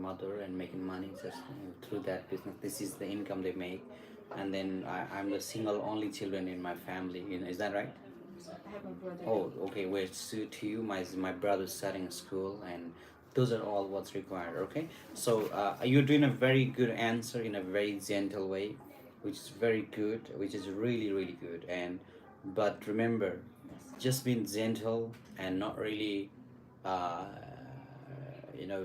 mother and making money just through that business. This is the income they make, and then I'm the single only children in my family. Is that right? So I have my brother Oh, too. okay. Where to you, my brother's starting school, and those are all what's required. Okay, so you're doing a very good answer in a very gentle way, which is very good, which is really really good. And but remember, Yes. just being gentle and not really, uh,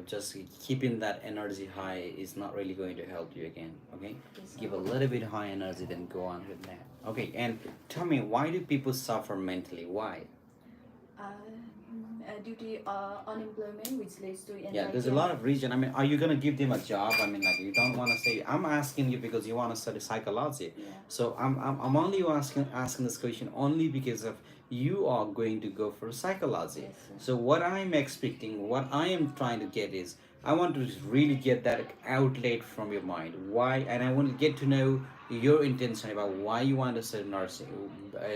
just keeping that energy high is not really going to help you again. Okay, Yes, sir. give a little bit high energy, then go on with that. Okay, and tell me, why do people suffer mentally? Why? Due to unemployment, which leads to Yeah, there's anxiety a and lot of reason. I mean, are you gonna give them a job? I mean, like you don't want to say. I'm asking you because you want to study psychology. yeah. So I'm only asking this question only because of you are going to go for psychology. Yes, sir. So what I'm expecting, what I am trying to get is, I want to really get that outlet from your mind. Why? And I want to get to know your intention about why you want to study nursing,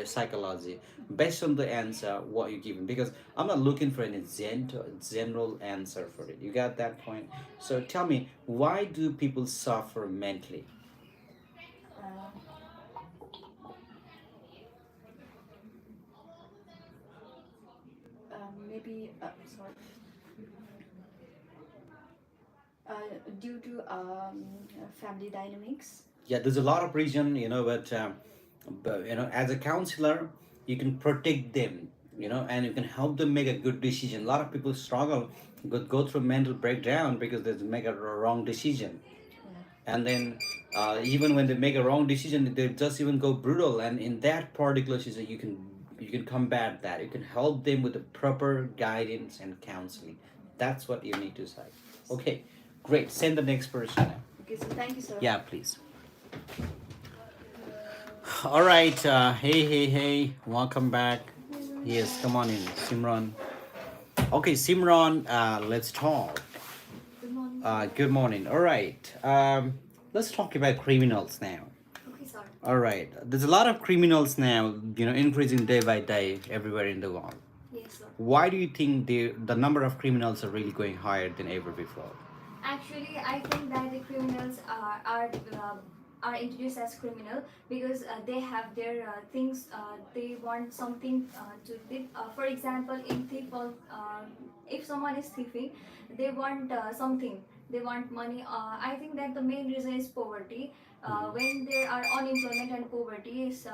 psychology, based on the answer what you're given. Because I'm not looking for any general answer for it. You got that point? So tell me, why do people suffer mentally? Uh, Maybe sorry. Uh, Due to family dynamics. Yeah, there's a lot of reason, but as a counselor, you can protect them, and you can help them make a good decision. A lot of people struggle, go through mental breakdown because they make a wrong decision, Yeah. and then even when they make a wrong decision, they just even go brutal. And in that particular decision, you can combat that. You can help them with the proper guidance and counseling. That's what you need to say. Okay, great. Send the next person now. Okay, so thank you, sir. Yeah, please. All right. Hey. Welcome back. Yes, come on in, Simran. Okay, Simran, let's talk. Good morning, Good sir. morning. All right. Let's talk about criminals now. Okay, sir. All right. There's a lot of criminals now, increasing day by day everywhere in the world. Yes, sir. Why do you think the number of criminals are really going higher than ever before? Actually, I think that the criminals are introduced as criminal because they have their things. They want something to thief. For example, in thief, if someone is thieving, they want something. They want money. I think that the main reason is poverty. When there are unemployment and poverty, is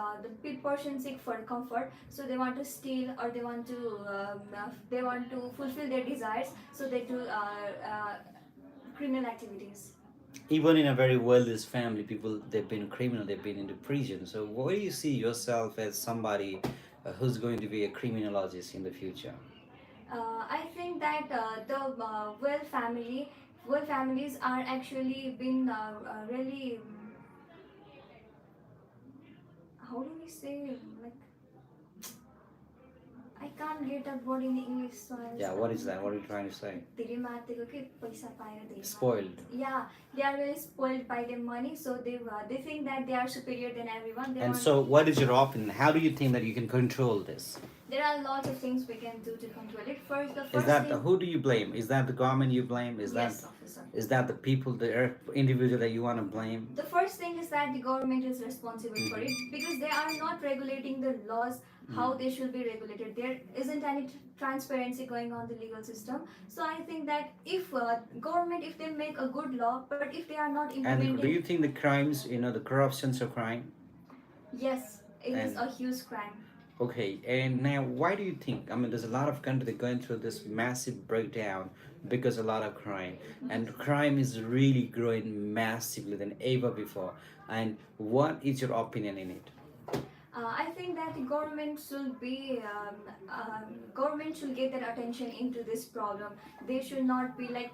the person seek for comfort, so they want to steal or they want to fulfill their desires, so they do criminal activities. Even in a very wealthy family, people they've been criminal, they've been into prison. So where do you see yourself as somebody who's going to be a criminologist in the future? I think that the well families are actually been really how do we say like I can't get that word in English, so I Yeah, what is that? What are you trying to say? धेरै मातेको के पैसा पाएर धेरै Spoiled. yeah, they are really spoiled by their money, so they think that they are superior than everyone. They And want. so, what is your opinion? How do you think that you can control this? There are lots of things we can do to control it. The Is first that thing. who do you blame? Is that the government you blame? Yes, officer. Is that the people, the individual that you want to blame? The first thing is that the government is responsible for it because they are not regulating the laws how they should be regulated. There isn't any transparency going on the legal system. So I think that if government, if they make a good law, but if they are not And do implementing. you think the crimes, the corruption's a crime? Yes, it is And a huge crime. okay, and now why do you think? I mean, there's a lot of countries that going through this massive breakdown because a lot of crime, and crime is really growing massively than ever before. And what is your opinion in it? I think that the government should get that attention into this problem. They should not be like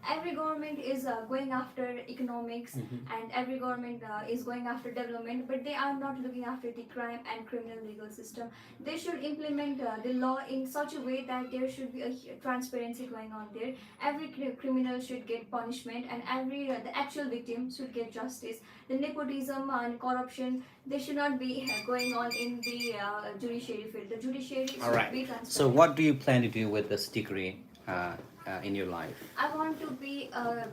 every government is going after economics, and every government is going after development, but they are not looking after the crime and criminal legal system. They should implement the law in such a way that there should be a transparency going on there. Every criminal should get punishment, and every the actual victim should get justice. The nepotism and corruption, they should not be going on in the judiciary field. The judiciary All should right. be So, transparent. what do you plan to do with this degree? in your life? I want to be a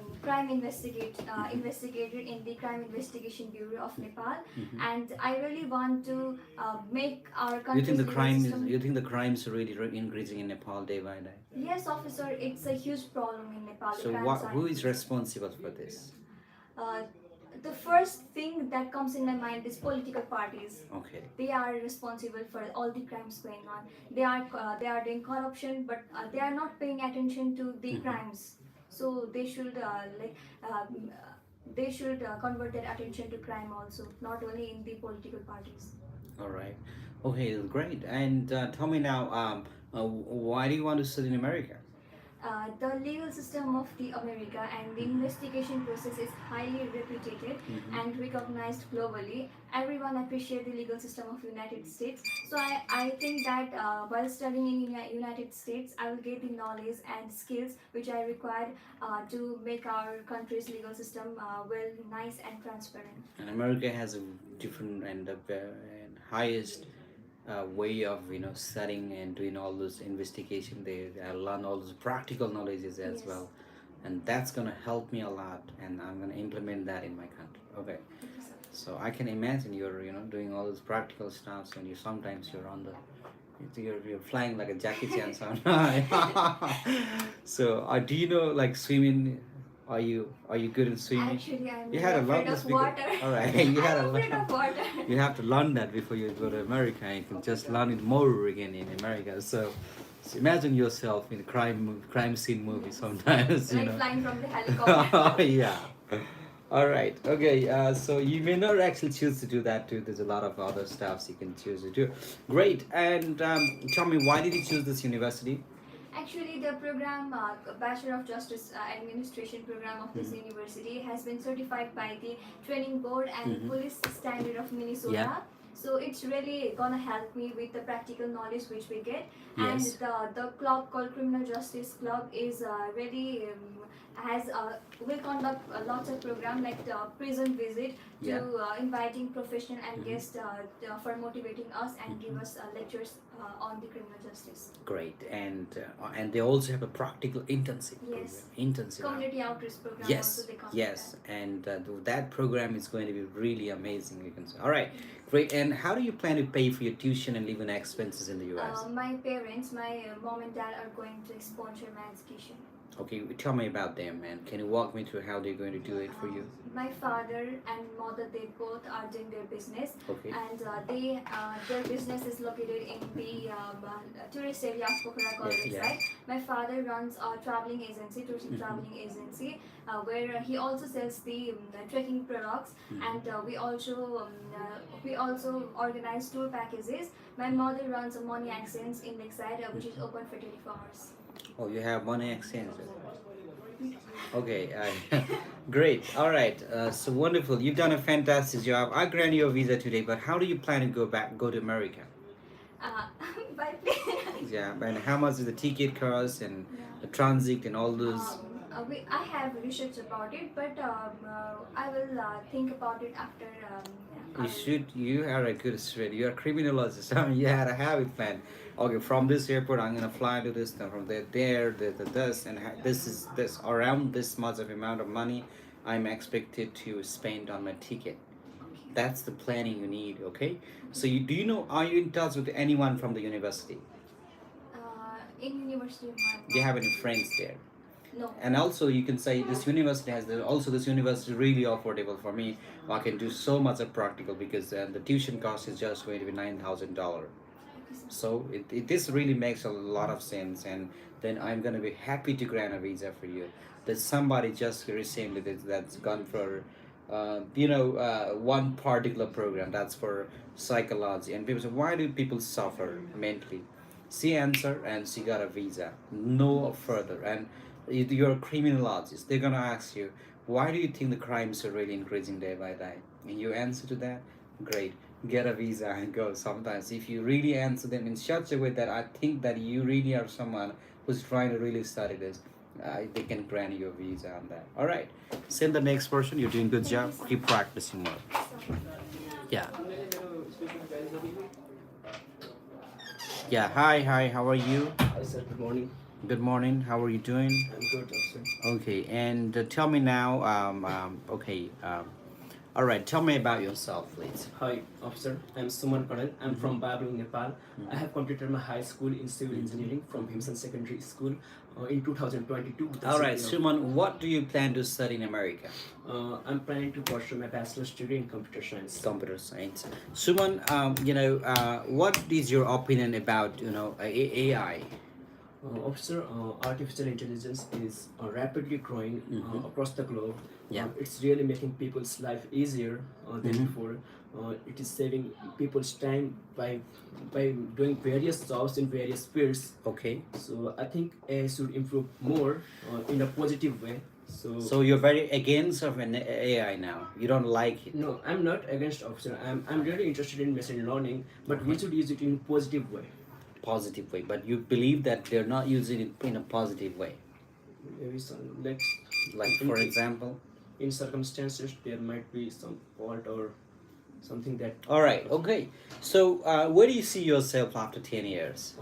investigator in the Crime Investigation Bureau of Nepal, Hmm. and I really want to make our You think country's the legal crime is? system. You think the crimes are really increasing in Nepal day by day? Yes, officer, it's a huge problem in Nepal. The So crimes what? are Who is increasing. responsible for this? Uh, the first thing that comes in my mind is political parties. Okay. They are responsible for all the crimes going on. They are doing corruption, but they are not paying attention to the Hmm. crimes. So they should convert their attention to crime also, not only in the political parties. All right. Okay, great. And tell me now, why do you want to study in America? The legal system of the America and the investigation process is highly reputed Hmm. and recognized globally. Everyone appreciates the legal system of United States. So I think that while studying in United States, I will get the knowledge and skills which I require to make our country's legal system well, nice and transparent. And America has a different and and highest way of studying and doing all those investigation. They learn all those practical knowledges as Yes. well, and that's gonna help me a lot. And I'm gonna implement that in my country. Okay. Thank you so much. So I can imagine you're doing all those practical stuff, and you sometimes you're on the you're flying like a Jackie Chan sound. So do you know like swimming? Are you good at swimming? Actually, I'm You really had a afraid lot to of speak. water. All right, you had I'm a afraid lot. of water. You have to learn that before you go to America. You can just learn it more again in America. So imagine yourself in a crime scene movie sometimes. Like flying from the helicopter. Yeah. All right. Okay. So you may not actually choose to do that too. There's a lot of other stuffs you can choose to do. Great. And tell me, why did you choose this university? Actually, the program, Bachelor of Justice Administration program of this Mhm. university has been certified by the Training Board and Mhm. Police Standard of Minnesota. Yeah. So it's really gonna help me with the practical knowledge which we get. And Yes. the club called Criminal Justice Club is really has will conduct lots of program like the prison visit to Yeah. inviting professional and Mhm. guests for motivating us and give Mhm. us lectures on the criminal justice. Great. And they also have a practical intensive program. Yes. Intensive. Community outreach program Yes, also they come yes, and that program is going to be really amazing. You can say, all right, great. And how do you plan to pay for your tuition and living expenses in the U.S.? my parents, my mom and dad are going to sponsor my education. Okay, tell me about them, man. Can you walk me through how they're going to do it for you? My father and mother, they both are doing their business, Okay. and their business is located in the tourist area of Pokhara College Yeah. side. My father runs a traveling agency, tourism Mhm. traveling agency, where he also sells the trekking products, Mhm. and we also organize tour packages. My mother runs a money accents in Lakeside, which is open for 24 hours. Oh, you have money exchange. Okay, great. All right. So wonderful. You've done a fantastic job. I grant you a visa today, but how do you plan to go to America? Uh, by plane. Yeah, and how much is the ticket cost and Yeah. the transit and all those? I have research about it, but I will think about it after. You should. You are a good student. You are a criminologist. I mean, you had a habit plan. Okay, from this airport, I'm gonna fly to this. Then from there, this, and this is this around this much of amount of money, I'm expected to spend on my ticket. Okay. That's the planning you need. Okay. So do you know? Are you in touch with anyone from the university? In University of Do you have Myanmar. any friends there? No. And also you can say this university also this university is really affordable for me. I can do so much of practical because the tuition cost is just going to be $9,000. Okay, sir. So this really makes a lot of sense, and then I'm gonna be happy to grant a visa for you. There's somebody just recently that's gone for one particular program that's for psychology, and people say, why do people suffer mentally? She answer and she got a visa, no further. And you're a criminologist, they're gonna ask you, why do you think the crimes are really increasing day by day? And you answer to that, great, get a visa and go. Sometimes if you really answer them in such a way that I think that you really are someone who's trying to really study this, they can grant you a visa on that. All right, send the next person. You're doing good Thank you, job, sir. keep practicing more. So, Yeah. Yeah, hi, how are you? Hi sir, good morning. Good morning. How are you doing? I'm good, officer. Okay, and tell me now. Okay. All right. Tell me about yourself, please. Hi, officer. I'm Suman Kanal. I'm Mm-hmm. from Babling, Nepal. I Mm-hmm. have completed my high school in civil engineering from Bhimsan Secondary School in 2022 with a All right, GPA of. Suman. What do you plan to study in America? I'm planning to pursue my bachelor's degree in computer science. Computer science. Suman, what is your opinion about AI? Officer, artificial intelligence is rapidly growing Mm-hmm. across the globe. Yeah. It's really making people's life easier than Mm-hmm. before. It is saving people's time by doing various jobs in various fields. Okay. So I think AI should improve more in a positive way. So So you're very against of an AI now. You don't like it. no, I'm not against option. I'm really interested in machine learning, but we Okay. should use it in positive way. Positive way, but you believe that they're not using it in a positive way. Maybe some like Like in for example. in circumstances there might be some fault or something that. All right. Okay. So where do you see yourself after 10 years?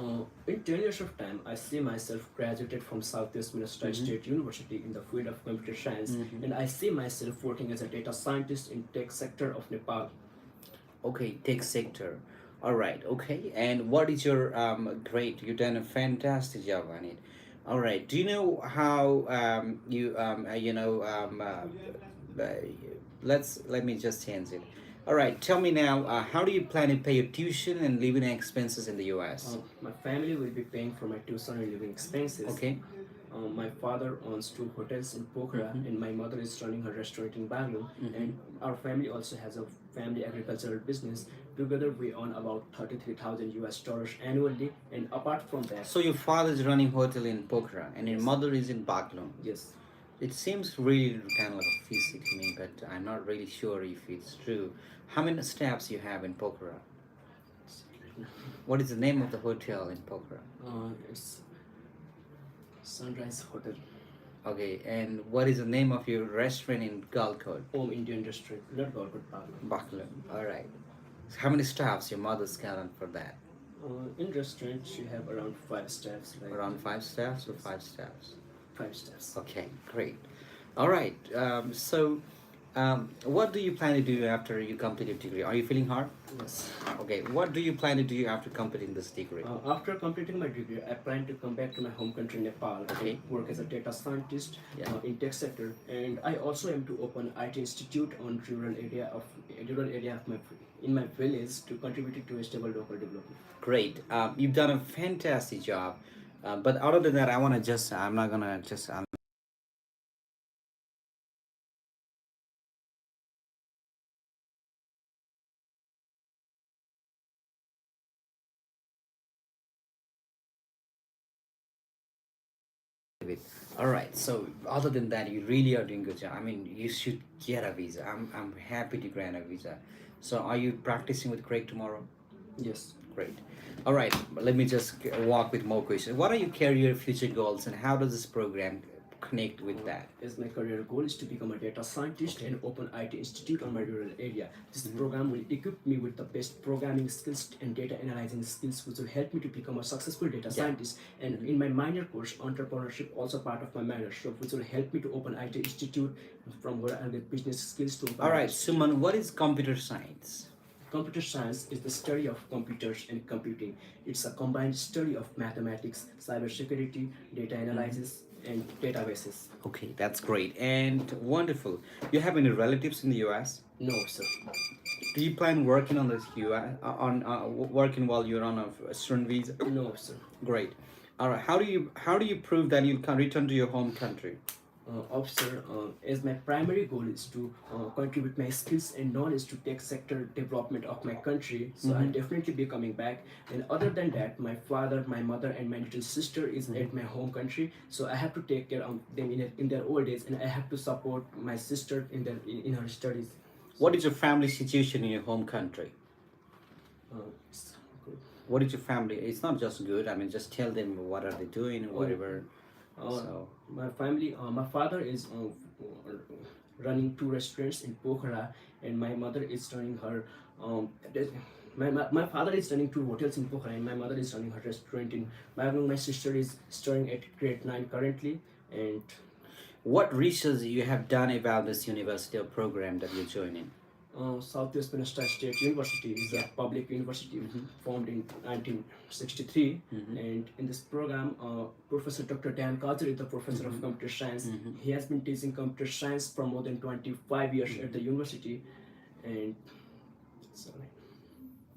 In 10 years of time, I see myself graduated from Southwest Minnesota Mm-hmm. State University in the field of computer science, Mm-hmm. and I see myself working as a data scientist in tech sector of Nepal. Okay, tech sector. All right, okay. And what is your great? You've done a fantastic job on it. All right. Do you know how you uh, let me just change it. All right. Tell me now. How do you plan to pay your tuition and living expenses in the U.S.? My family will be paying for my tuition and living expenses. Okay. My father owns two hotels in Pokhara, Mm-hmm. and my mother is running her restaurant in Bangalore. Mm-hmm. And our family also has a family agricultural business. Together, we earn about 33,000 US dollars annually. And apart from that, So your father is running hotel in Pokhara and your yes, mother is in Baklon. yes, It seems really kind of like a fishy to me, but I'm not really sure if it's true. How many staffs you have in Pokhara? What is the name of the hotel in Pokhara? it's Sunrise Hotel, Okay, and what is the name of your restaurant in Galkot? home Indian restaurant, not Golgot Bangalore. Baklon. All right. So how many staffs your mother's calling for that? In restaurant, she have around five staffs, like Around five staffs or yes, five staffs? five staffs. Okay, great. All right. What do you plan to do after you complete your degree? Are you feeling hard? Yes. Okay, what do you plan to do after completing this degree? After completing my degree, I plan to come back to my home country, Nepal, Okay. and work as a data scientist Yeah. in tech sector. And I also aim to open IT institute on rural area of my in my village to contribute to a stable local development. Great. You've done a fantastic job. But other than that, I want to just, I'm not going to just, it. All right. So other than that, you really are doing good job. I mean, you should get a visa. I'm happy to grant a visa. So are you practicing with Craig tomorrow? Yes. Great. All right. Let me just walk with more questions. What are your career future goals, and how does this program connect with that? As my career goal is to become a data scientist Okay. and open IT institute on my rural area. This Mm-hmm. program will equip me with the best programming skills and data analyzing skills, which will help me to become a successful data Yeah. scientist. And Mm-hmm. in my minor course, entrepreneurship also part of my minor, so which will help me to open IT institute from where I'll get business skills to open All IT right, institute. Suman, what is computer science? Computer science is the study of computers and computing. It's a combined study of mathematics, cybersecurity, data Mm-hmm. analysis, and databases. Okay, that's great and wonderful. You have any relatives in the U.S.? No, sir. Do you plan working on this U.S. Working while you're on a student visa? No, sir. Great. All right. How do you prove that you can return to your home country? Officer, as my primary goal is to contribute my skills and knowledge to tech sector development of my country. So I'll Mm-hmm. definitely be coming back. And other than that, my father, my mother, and my little sister is Mm-hmm. at my home country. So I have to take care of them in their old age, and I have to support my sister in her studies. What So is your family situation in your home country? it's good. What is your family? It's not just good. I mean, just tell them what are they doing or Oh, whatever. Uh, So, my family, my father is running two restaurants in Pokhara, and my mother is running her um, My father is running two hotels in Pokhara, and my mother is running her restaurant in Bayangong. My sister is studying at grade 9 currently, and What research you have done about this university or program that you're joining? Southwest Minnesota State University is a Yeah. public university Mm-hmm. formed in 1963. Mm-hmm. And in this program, Professor Dr. Dan Kajar is the professor of computer science. Mm-hmm. He has been teaching computer science for more than 25 years at the university. And sorry.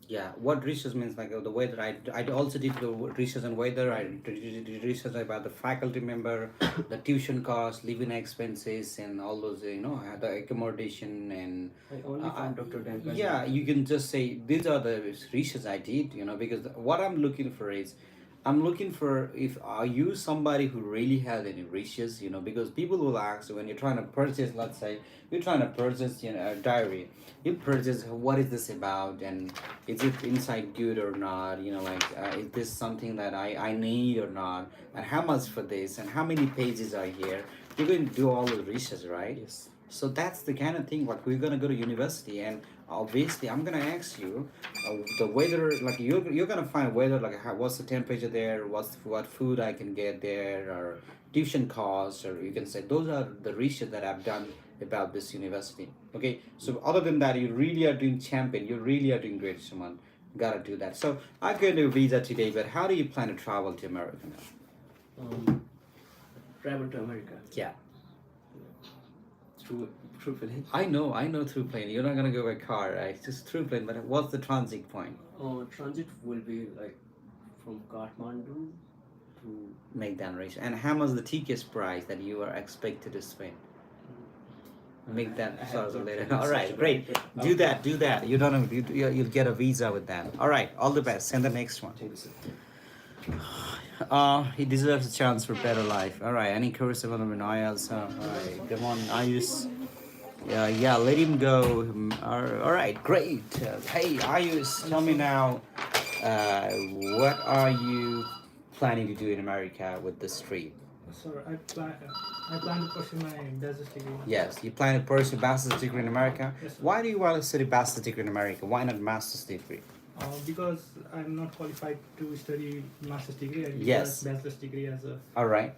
Yeah, what research means like the weather. I also did the research on weather. I did research about the faculty member, the tuition costs, living expenses, and all those the accommodation and I only found Dr. Dan Kajar. yeah, you can just say these are the research I did. Because what I'm looking for is I'm looking for if are you somebody who really has any riches, because people will ask when you're trying to purchase, let's say you're trying to purchase, a diary, you purchase what is this about and is it inside good or not, is this something that I need or not, and how much for this and how many pages are here. You're going to do all the research, right? Yes. So that's the kind of thing like we're gonna go to university and obviously I'm gonna ask you the weather, like you're gonna find weather like what's the temperature there, what food I can get there, or tuition costs, or you can say those are the research that I've done about this university. Okay, so other than that, you really are doing champion, you really are doing great, someone gotta do that. So I'm going to visa today, but how do you plan to travel to America now? Travel to America Yeah, through plane. I know through plane. You're not gonna go by car, right? Just through plane. But what's the transit point? Transit will be like from Kathmandu to Make that race. And how much the ticket price that you are expected to spend? Make that I have sort of not later. planned All right, such a great. plan, but Do that, do that. You don't know, you'll get a visa with that. All right, all the best. Send the next one. thank you, sir. He deserves a chance for better life. All right, any curious about him in IELTS? All right, come on, Ayus. Yeah, let him go. All right, great. Hey, Ayus, tell me now, what are you planning to do in America with this trip? Sir, I plan to pursue my bachelor's degree. Yes, you plan to pursue bachelor's degree in America. Yes, sir. Why do you want to study bachelor's degree in America? Why not master's degree? Because I'm not qualified to study master's degree. I did Yes. a bachelor's degree as a All right.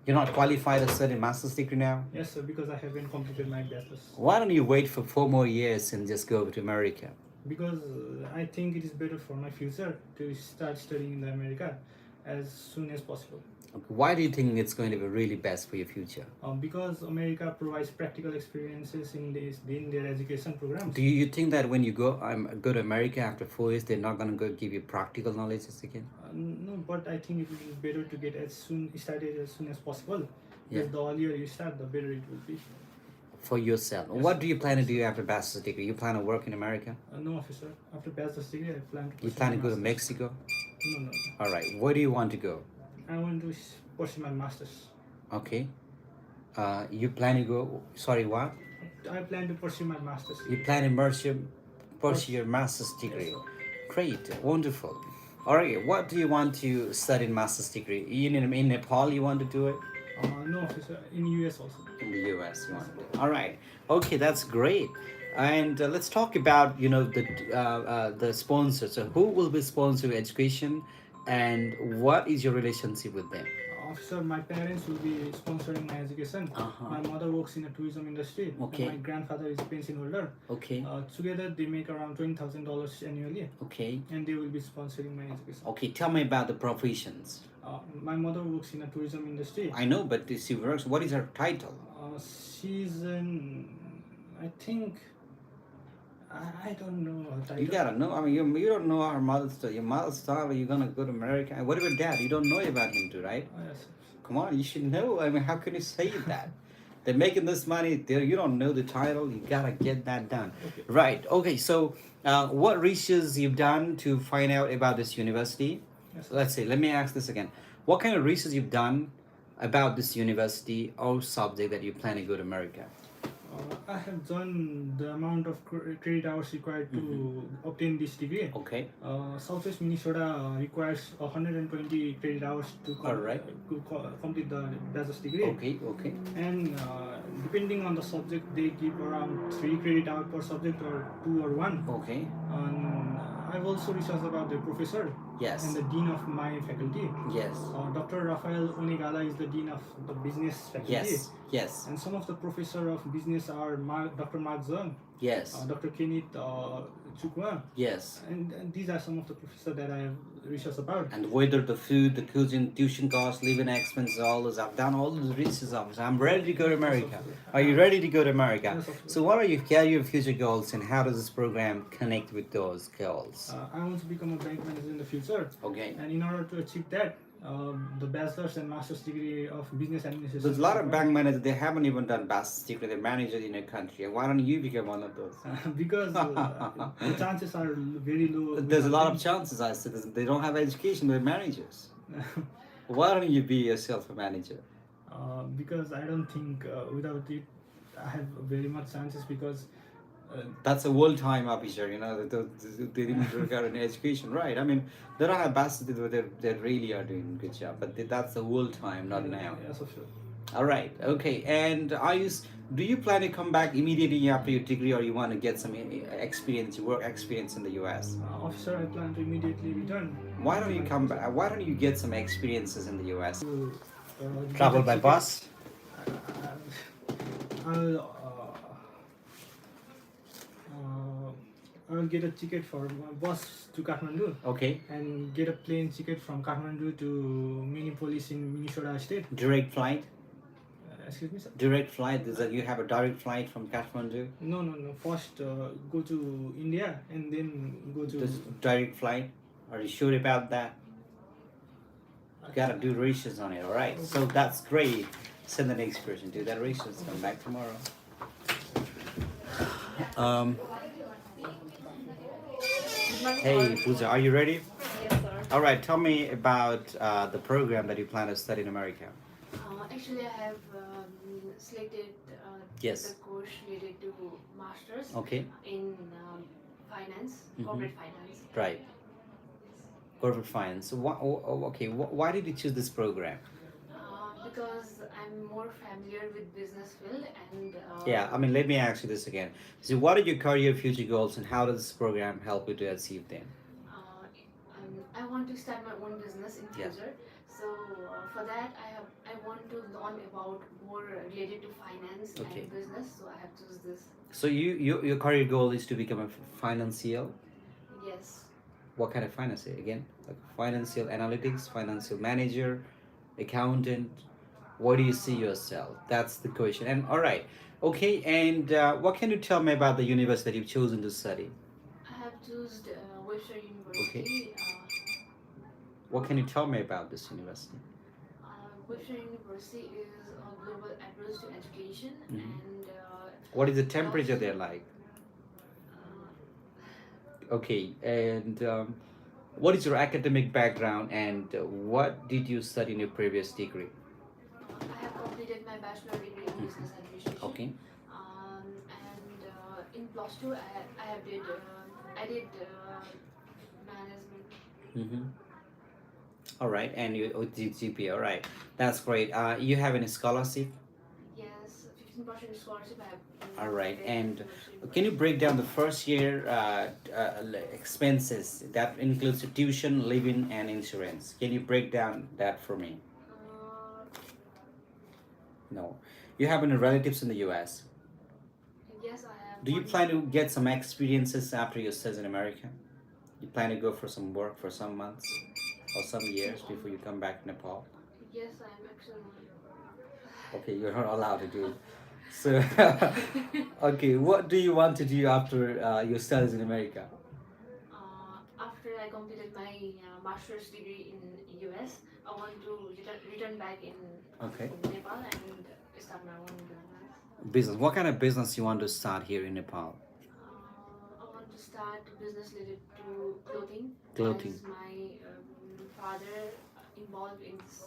You're not qualified to study master's degree now? yes, sir. Because I haven't completed my bachelor's. Why don't you wait for 4 more years and just go to America? Because I think it is better for my future to start studying in the America as soon as possible. Why do you think it's going to be really best for your future? Because America provides practical experiences in their education programs. Do you think that when you go to America after 4 years, they're not going to go give you practical knowledge again? No, but I think it will be better to get started as soon as possible. Yeah. Because the earlier you start, the better it will be. For yourself. Yes. What do you plan to do after bachelor's degree? You plan to work in America? No, officer. After bachelor's degree, I plan to. You pursue plan to my go to masters. Mexico? No. All right. Where do you want to go? I want to pursue my masters. Okay. You plan to go? Sorry, what? I plan to pursue my masters. You plan to pursue your master's degree. Great, wonderful. All right. What do you want to study in master's degree? In Nepal, you want to do it? No, officer. In US also. In the US, you want to do it. All right. Okay, that's great. And let's talk about the sponsors. So who will be sponsoring education, and what is your relationship with them? Officer, my parents will be sponsoring my education. Uh-huh. My mother works in a tourism industry. Okay. My grandfather is a pension holder. Okay. Together, they make around $20,000 annually, Okay. and they will be sponsoring my education. Okay. Tell me about the professions. My mother works in a tourism industry. I know, but she works. What is her title? She's in, I think, I don't know her title. You gotta know. I mean, you don't know her mother's story. Your mother's story. You're gonna go to America. And what about dad? You don't know about him too, right? Yes. Come on, you should know. I mean, how can you say that? They're making this money. You don't know the title. You gotta get that done. Okay. Right. Okay. So, what research you've done to find out about this university? Yes. Let's say. Let me ask this again. What kind of research you've done about this university or subject that you plan to go to America? I have done the amount of credit hours required to obtain this degree. Okay. Southwest Minnesota requires 120 credit hours to, Alright. Complete the bachelor's degree. Okay. Okay. And depending on the subject, they give around 3 credit hours per subject or 2 or 1. Okay. I've also researched about the professor Yes. and the dean of my faculty. Yes. Dr. Rafael Onigala is the dean of the business faculty. Yes. Yes. And some of the professor of business are Dr. Mark Zung, Yes. Dr. Kenneth Chukwa, Yes. and these are some of the professors that I have researched about. And whether the food, the cuisine, tuition costs, living expenses, all those, I've done all those research of it. I'm ready to go to America. Are you ready to go to America? Yes, of course. So what are your career future goals and how does this program connect with those goals? I want to become a bank manager in the future. Okay. And in order to achieve that, the bachelor's and master's degree of business administration. There's a lot of bank managers, they haven't even done bachelor's degree, they're managers in a country. Why don't you become one of those? Because the chances are very low. There's a lot of chances, I said. They don't have education, they're managers. Why don't you be yourself a manager? Because I don't think without it I have very much chances because That's a world-time officer, you know, they didn't regard an education, right? I mean, they don't have bachelor's degree, but they really are doing a good job. But that's the world-time, not now. Yes, of course. All right, okay. And do you plan to come back immediately after your degree, or you want to get some experience, work experience in the U.S.? Officer, I plan to immediately return. Why don't you come back? Why don't you get some experiences in the U.S.? To, Travel by get a bus? ticket. I'll get a ticket for my bus to Kathmandu Okay. and get a plane ticket from Kathmandu to Minneapolis in Minnesota State. Direct flight? Excuse me, sir? Direct flight? Is that you have a direct flight from Kathmandu? No. First, go to India and then go to. This direct flight? Are you sure about that? You gotta do research on it, alright? So that's great. Send the next person, do that research, come back tomorrow. Hey Pooja, are you ready? Yes, sir. Alright, tell me about the program that you plan to study in America. Actually, I have selected Yes. the course related to masters Okay, in finance, Mhm. corporate finance. right. Corporate finance. So why did you choose this program? Because I'm more familiar with business field and Yeah, I mean, let me ask you this again. So, what are your career future goals, and how does this program help you to achieve them? I want to start my own business in Yeah. future. So for that, I want to learn about more related to finance Okay. and business. So I have choose this. So, your career goal is to become a financial. Yes. What kind of finance again? Like financial analytics, financial manager, accountant. Where do you see yourself? That's the question. And all right, okay. And what can you tell me about the university that you've chosen to study? I have chosen Webster University. Okay. What can you tell me about this university? Webster University is a global approach to education, Mhm. and What is the temperature there like? uh, Okay, and what is your academic background, and what did you study in your previous degree? I have completed my bachelor degree in business administration. Okay. And in plus two, I did management. Mm-hmm. All right, and you did GPA. All right, that's great. You have any scholarship? Yes, 15% scholarship. I have. All right, paid and scholarship. can you break down the first year expenses? That includes the tuition, living, and insurance. Can you break down that for me? Uh, No. You have any relatives in the U.S.? yes, I have. Do you one- plan to get some experiences after your studies in America? You plan to go for some work for some months or some years before you come back to Nepal? Yes, I am actually. Okay, you're not allowed to do it. So, okay, what do you want to do after your studies in America? After I completed my master's degree in US, I want to return back in Okay. Nepal and start my own business. Business. What kind of business you want to start here in Nepal? I want to start a business related to clothing. Clothing. As my father involved in this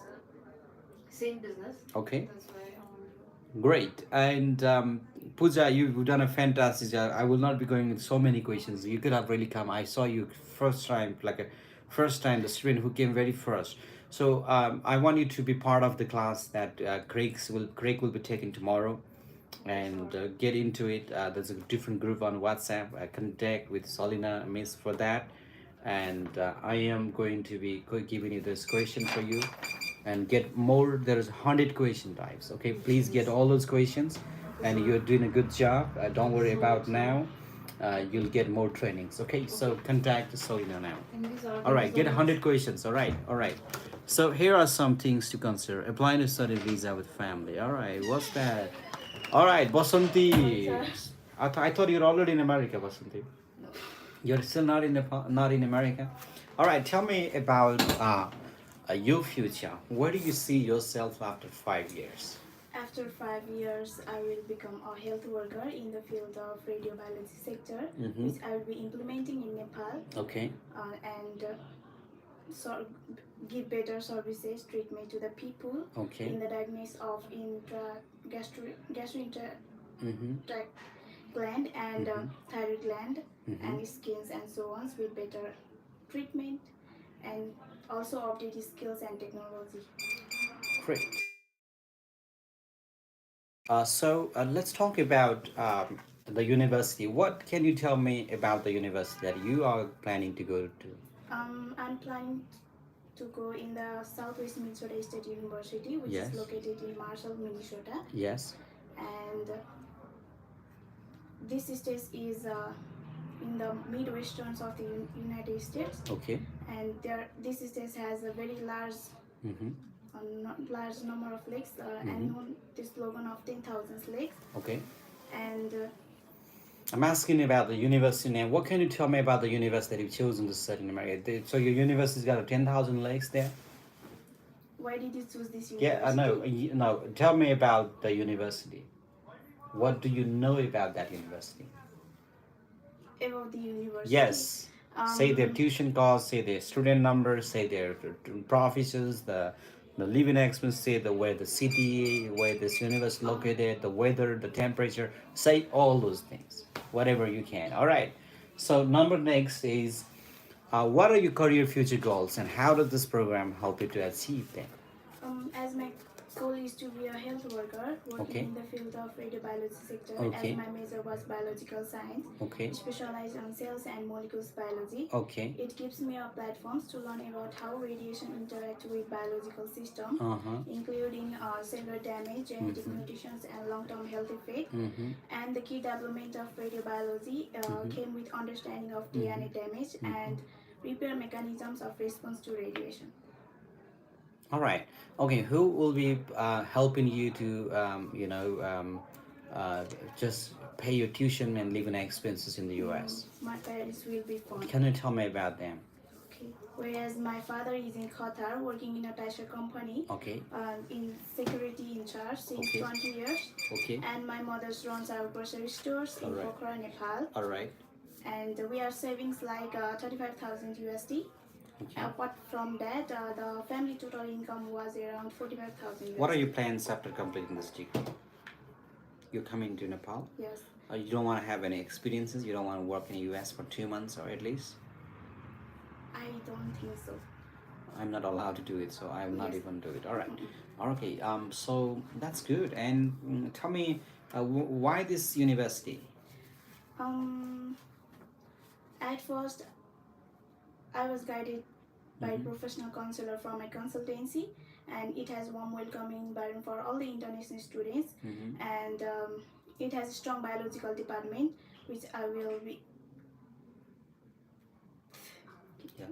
same business. Okay. That's why I want to. Great. And Pooja, you've done a fantastic job. I will not be going into so many questions. You could have really come. I saw you first time, like a first time, the student who came very first. So I want you to be part of the class that Craig will be taking tomorrow, and get into it. There's a different group on WhatsApp. Contact with Solina Miss for that. and I am going to be giving you this question for you, and get more. There's 100 question types. Okay, please get all those questions, and you're doing a good job. Don't worry about now. You'll get more trainings. Okay, so contact so you know now. All right, get 100 questions. All right, all right. So here are some things to consider. Applying to study visa with family. All right, what's that? All right, Basanti. I thought you're already in America, Basanti. You're still not in Nepal, not in America. All right, tell me about your future. Where do you see yourself after 5 years? After 5 years, I will become a health worker in the field of radiobiology sector, Mm-hmm. which I will be implementing in Nepal, Okay. and so give better services, treatment to the people Okay. in the diagnosis of gastrointestinal Mm-hmm. tract gland and Mm-hmm. thyroid gland Mm-hmm. and skins and so on with better treatment and also update skills and technology. Great. So let's talk about the university. What can you tell me about the university that you are planning to go to? I'm planning to go in the Southwest Minnesota State University, which Yes. is located in Marshall, Minnesota, Yes. and this state is in the midwesterns of the United States, Okay. and this state has a very large Mm-hmm. large number of lakes, Mm-hmm. and known the slogan of 10,000 lakes, Okay. and I'm asking about the university name. What can you tell me about the university that you've chosen to study in America? So your university's got a 10,000 lakes there? why did you choose this Yeah, I know. university? No, tell me about the university. What do you know about that university? About the university? Yes. Say their Um, tuition costs, say their student numbers, say their professors, the living expense, say the where the city, where this university located, the weather, the temperature. Say all those things, whatever you can. All right. So number next is, what are your career future goals, and how does this program help you to achieve them? as my goal is to be a health worker working Okay. in the field of radiobiology sector, Okay. as my major was biological science, Okay. specialized on cells and molecules biology. Okay. It gives me a platform to learn about how radiation interacts with biological system, Uh-huh. including cellular damage, genetic mutations, and long-term health effect. Mm-hmm. And the key development of radiobiology came with understanding of DNA damage and repair mechanisms of response to radiation. All right. Okay. Who will be helping you to, uh, just pay your tuition and living expenses in the U.S.? My parents will be fun. Can you tell me about them? Okay. Whereas my father is in Qatar working in a tire company Okay. in security in charge since Okay. 20 years. Okay. And my mother runs our grocery stores in Alright. Pokhara, Nepal. All right. And we are savings like 35,000 USD. Okay. Apart from that, the family total income was around 45,000 USD. What are your plans after completing this degree? You're coming to Nepal. Yes. You don't want to have any experiences. You don't want to work in the U.S. for 2 months or at least. I don't think so. I'm not allowed to do it, so I will not Yes. even do it. All right. Okay. So that's good. And tell me, why this university? Um, at first, I was guided by professional counselor from my consultancy, and it has warm welcoming environment for all the international students, and it has a strong biological department, which I will be. Yeah.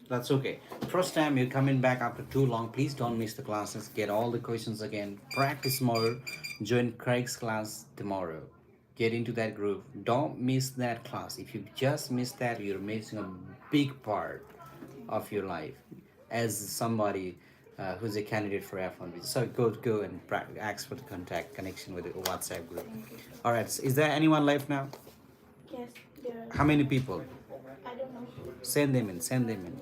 That's okay. First time you're coming back after too long, please don't miss the classes. Get all the questions again. Practice more. Join Craig's class tomorrow. Get into that group. Don't miss that class. If you just miss that, you're missing a big part of your life as somebody who's a candidate for F1 visa. So go and ask for the contact connection with the WhatsApp group. Thank you. All right. So is there anyone left now? Yes, there. How many people? I don't know. Send them in. Send them in.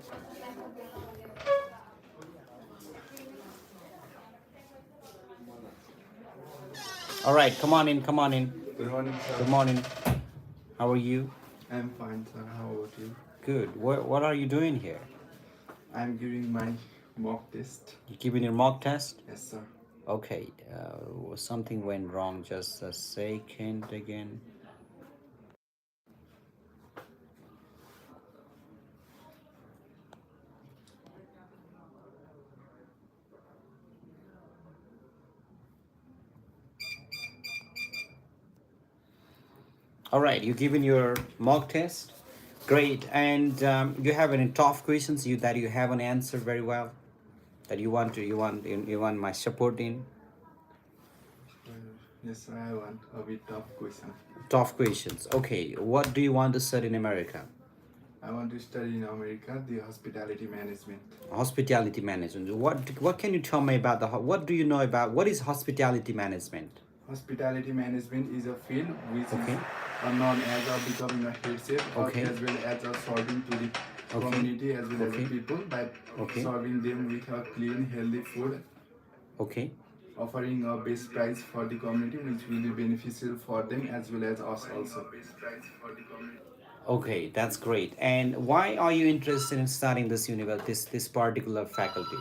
All right, come on in, come on in. Good morning, sir. Good morning. How are you? I'm fine, sir. How about you? Good. What are you doing here? I'm giving my mock test. You giving your mock test? Yes, sir. Okay. Something went wrong. Just a second again. All right, you given your mock test. Great. And you have any tough questions you haven't answered very well that you want my support in? Uh, yes, I have one a bit tough question. Tough questions. Okay. What do you want to study in America? I want to study in America the hospitality management. Hospitality management. What can you tell me about what do you know about what is hospitality management? Hospitality management is a field which is Okay. known as becoming a head chef or Okay. as well as serving to the Okay. community as well as Okay. the people by Okay. serving them with a clean, healthy food, Okay. offering a best price for the community which will be beneficial for them as well as us also. Okay, that's great. And why are you interested in studying this particular faculty?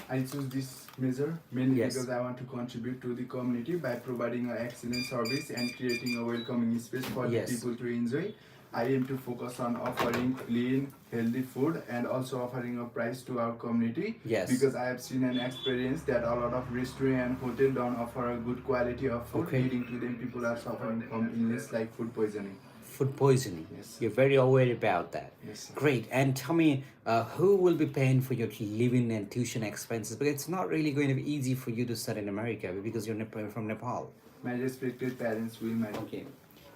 I choose this major mainly Yes. because I want to contribute to the community by providing an excellent service and creating a welcoming space for the Yes. people to enjoy. I aim to focus on offering clean, healthy food and also offering a price to our community. Yes. Because I have seen and experienced that a lot of restaurant and hotel don't offer a good quality of food, Okay. leading to them people are suffering from illness like food poisoning. Food poisoning. Yes. You're very aware about that. Yes, sir. Great. And tell me, who will be paying for your living and tuition expenses? Because it's not really going to be easy for you to study in America because you're from Nepal. My respected parents will manage. Okay.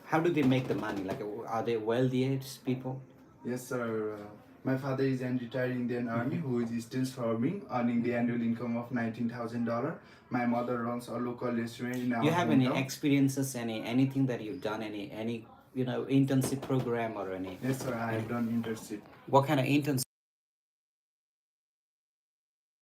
How do they make the money? Like, are they wealthy people? Yes, sir. My father is an retired Indian Army who is still serving, earning the annual income of $19,000. My mother runs a local restaurant in our You have any hometown. experiences, anything that you've done, any internship program or any? Yes, sir. I have done internship. What kind of internship